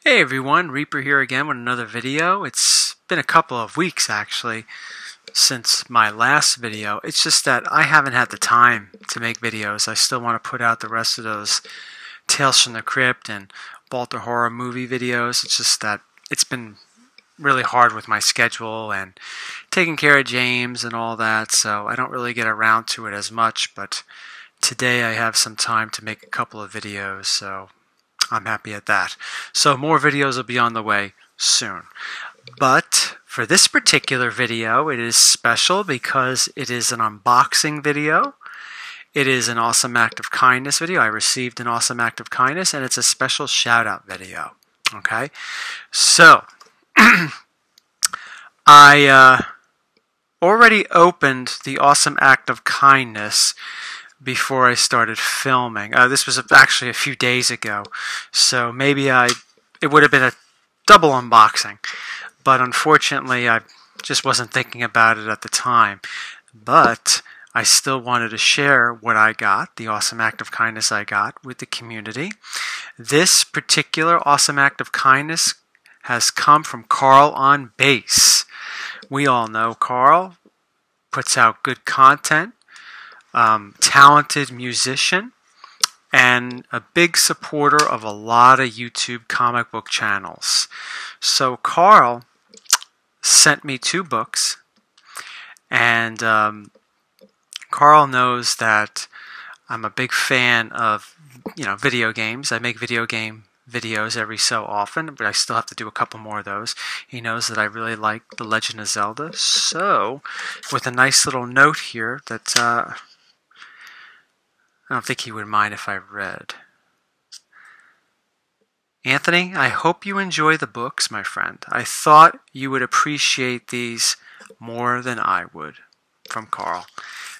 Hey everyone, Reaper here again with another video. It's been a couple of weeks actually since my last video. It's just that I haven't had the time to make videos. I still want to put out the rest of those Tales from the Crypt and Baltimore horror movie videos. It's just that it's been really hard with my schedule and taking care of James and all that, so I don't really get around to it as much, but today I have some time to make a couple of videos, so I'm happy at that. So more videos will be on the way soon. But for this particular video, it is special because it is an unboxing video. It is an awesome act of kindness video. I received an awesome act of kindness, and it's a special shout out video. Okay, so I already opened the awesome act of kindness before I started filming. This was actually a few days ago, so maybe it would have been a double unboxing, but unfortunately I just wasn't thinking about it at the time. But I still wanted to share what I got, the awesome act of kindness I got, with the community. This particular awesome act of kindness has come from Carl on Bass. We all know Carl puts out good content. Talented musician and a big supporter of a lot of YouTube comic book channels. So Carl sent me 2 books, and Carl knows that I'm a big fan of video games. I make video game videos every so often, but I still have to do a couple more of those. He knows that I really like The Legend of Zelda, so with a nice little note here that I don't think he would mind if I read. Anthony, I hope you enjoy the books, my friend. I thought you would appreciate these more than I would. From Carl.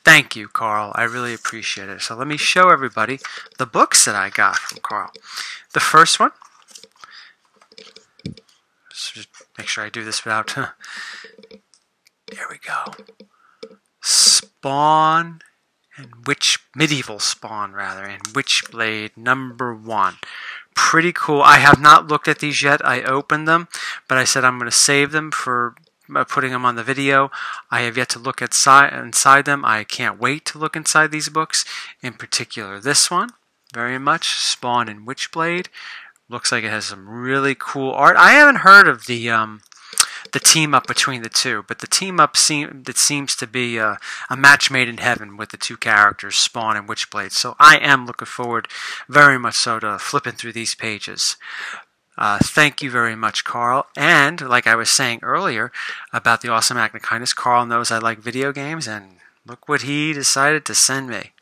Thank you, Carl. I really appreciate it. So let me show everybody the books that I got from Carl. The first one. Just make sure I do this without... There we go. Spawn... and Medieval Spawn rather, and Witchblade #1. Pretty cool. I have not looked at these yet. I opened them, but I said I'm going to save them for putting them on the video. I have yet to look inside them. I can't wait to look inside these books. In particular, this one, very much Spawn and Witchblade. Looks like it has some really cool art. I haven't heard of the team up between the two, but the team up seems to be a match made in heaven with the 2 characters, Spawn and Witchblade. So I am looking forward very much so to flipping through these pages. Thank you very much, Carl. And like I was saying earlier about the awesome act of kindness, Carl knows I like video games, and look what he decided to send me.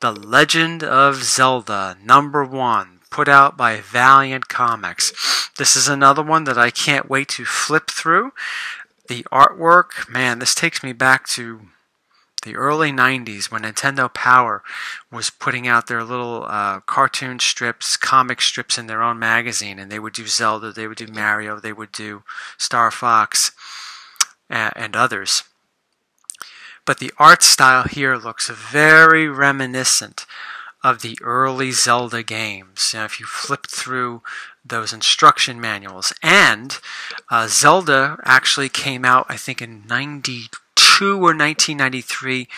The Legend of Zelda #1. Put out by Valiant Comics. This is another one that I can't wait to flip through. The artwork, man, this takes me back to the early 90s when Nintendo Power was putting out their little cartoon strips, comic strips in their own magazine, and they would do Zelda, they would do Mario, they would do Star Fox, and others. But the art style here looks very reminiscent of the early Zelda games. If you flip through those instruction manuals, and Zelda actually came out, I think, in '92 or 1993,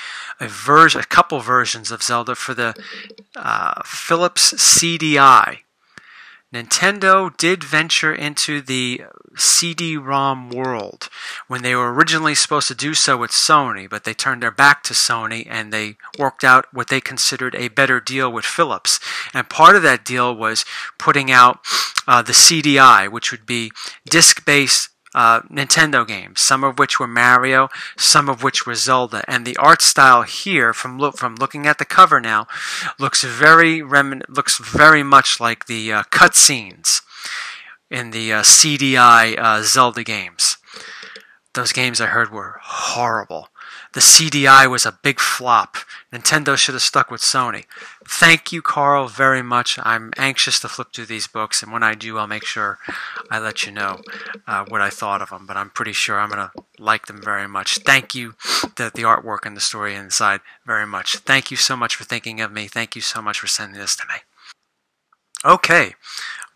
a couple versions of Zelda for the Philips CDI. Nintendo did venture into the CD-ROM world when they were originally supposed to do so with Sony, but they turned their back to Sony and they worked out what they considered a better deal with Philips. And part of that deal was putting out the CDI, which would be disc-based Nintendo games, some of which were Mario, some of which were Zelda. And the art style here, from looking at the cover now, looks very much like the cutscenes in the CDI Zelda games. Those games I heard were horrible. The CDI was a big flop. Nintendo should have stuck with Sony. Thank you, Carl, very much. I'm anxious to flip through these books, and when I do, I'll make sure I let you know what I thought of them. But I'm pretty sure I'm going to like them very much. Thank you, the artwork and the story inside, very much. Thank you so much for thinking of me. Thank you so much for sending this to me. Okay,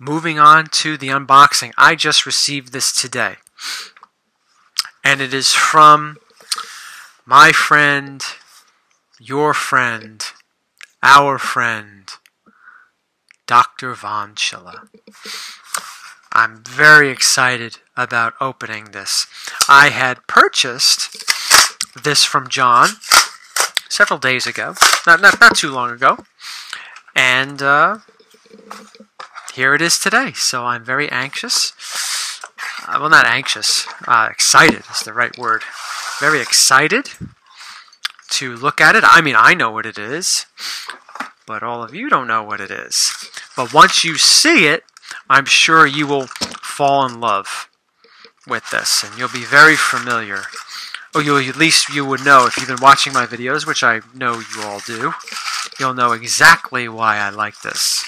moving on to the unboxing. I just received this today. And it is from my friend, your friend, our friend, Dr. Von Chilla. I'm very excited about opening this. I had purchased this from John several days ago, not too long ago, and here it is today. So I'm very anxious. Well, not anxious. Excited is the right word. Very excited to look at it. I mean, I know what it is, but all of you don't know what it is. But once you see it, I'm sure you will fall in love with this, and you'll be very familiar. Or at least you would know if you've been watching my videos, which I know you all do. You'll know exactly why I like this.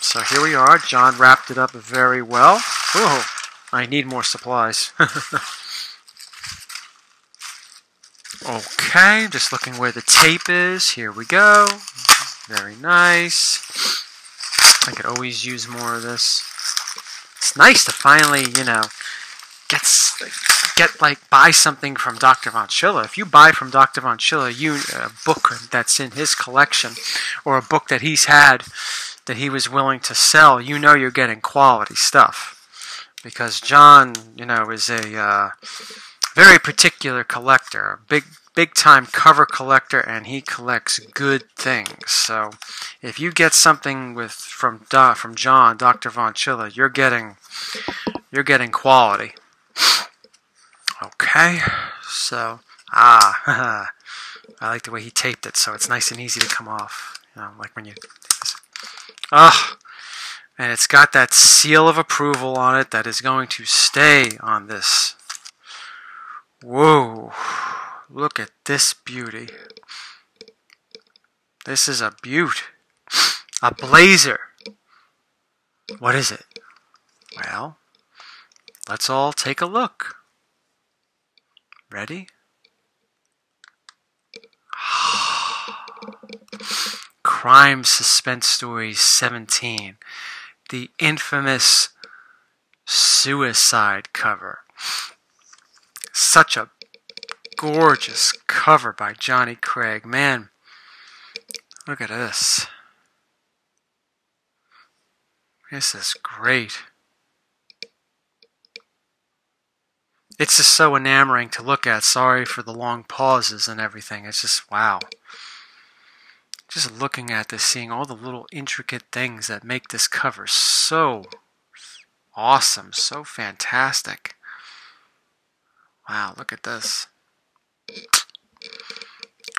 So here we are. John wrapped it up very well. Ooh, I need more supplies. Okay, just looking where the tape is. Here we go. Very nice. I could always use more of this. It's nice to finally, buy something from Dr. Von Chilla. If you buy from Dr. Von Chilla, a book that's in his collection, or a book that he's had that he was willing to sell, you know you're getting quality stuff. Because John, is a very particular collector, a big time cover collector, and he collects good things. So if you get something from John, Dr. Von Chilla, you're getting quality. Okay, so I like the way he taped it, so it's nice and easy to come off. Like when you take this. And it's got that seal of approval on it that is going to stay on this. Whoa, look at this beauty. This is a beaut. A blazer. What is it? Well, let's all take a look. Ready? Crime Suspense Stories 17. The infamous suicide cover. Such a gorgeous cover by Johnny Craig. Man, look at this. This is great. It's just so enamoring to look at. Sorry for the long pauses and everything. It's just, wow. Just looking at this, seeing all the little intricate things that make this cover so awesome, so fantastic. Wow, look at this.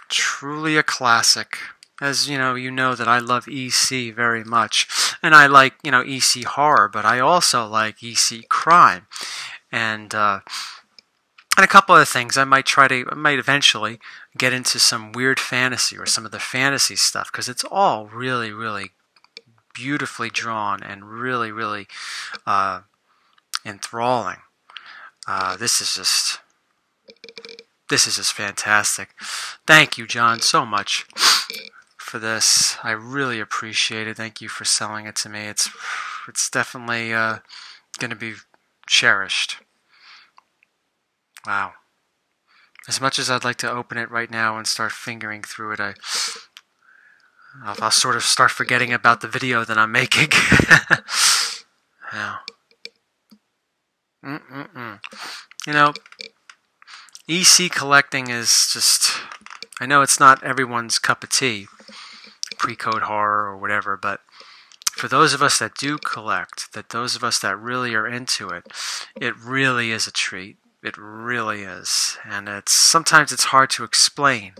Truly a classic. As you know that I love EC very much. And I like, EC horror, but I also like EC crime. And a couple other things. I might eventually get into some weird fantasy or some of the fantasy stuff, because it's all really, really beautifully drawn and really, really enthralling. This is just fantastic. Thank you, John, so much for this. I really appreciate it. Thank you for selling it to me. It's definitely going to be cherished. Wow. As much as I'd like to open it right now and start fingering through it, I'll sort of start forgetting about the video that I'm making. Wow. EC collecting is just, I know it's not everyone's cup of tea, pre-code horror or whatever, but for those of us that do collect, those of us that really are into it, it really is a treat. It really is. And sometimes it's hard to explain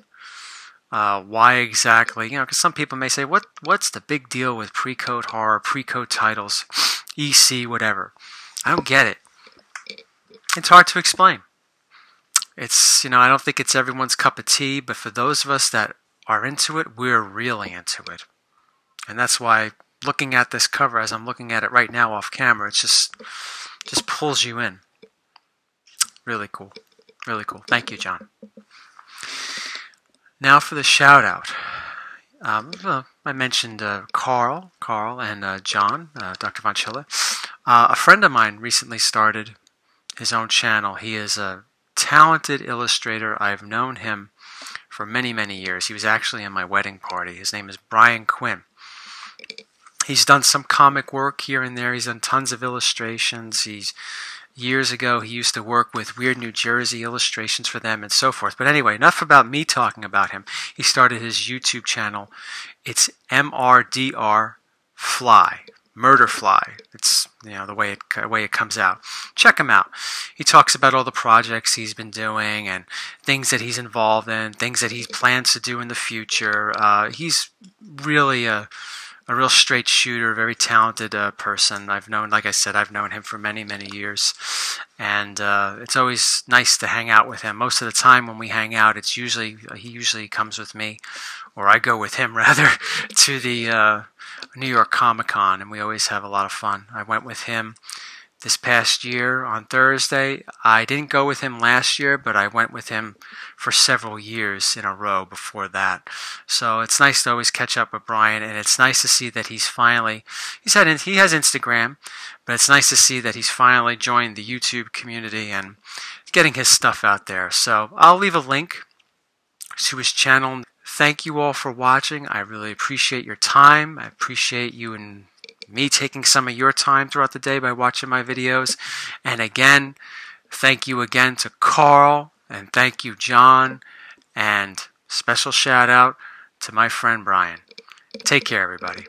why exactly, because some people may say, what's the big deal with pre-code horror, pre-code titles, EC, whatever. I don't get it. It's hard to explain. It's, I don't think it's everyone's cup of tea, but for those of us that are into it, we're really into it. And that's why looking at this cover as I'm looking at it right now off camera, it just pulls you in. Really cool. Really cool. Thank you, John. Now for the shout out. Well, I mentioned Carl and John, Dr. Von Chilla. A friend of mine recently started his own channel. He is a talented illustrator. I've known him for many, many years. He was actually in my wedding party. His name is Brian Quinn. He's done some comic work here and there. He's done tons of illustrations. Years ago, he used to work with Weird New Jersey illustrations for them and so forth. But anyway, enough about me talking about him. He started his YouTube channel. It's MRDR Fly. Murder Fly. It's, the way it comes out. Check him out. He talks about all the projects he's been doing and things that he's involved in, things that he plans to do in the future. He's really a real straight shooter, very talented person. Like I said, I've known him for many, many years. And it's always nice to hang out with him. Most of the time when we hang out, he usually comes with me, or I go with him rather, to the New York Comic Con, and we always have a lot of fun. I went with him this past year on Thursday. I didn't go with him last year, but I went with him for several years in a row before that. So it's nice to always catch up with Brian, and it's nice to see that he has Instagram, but it's nice to see that he's finally joined the YouTube community and getting his stuff out there. So I'll leave a link to his channel. Thank you all for watching. I really appreciate your time. I appreciate you and me taking some of your time throughout the day by watching my videos. And again, thank you again to Carl, and thank you, John, and special shout out to my friend Brian. Take care, everybody.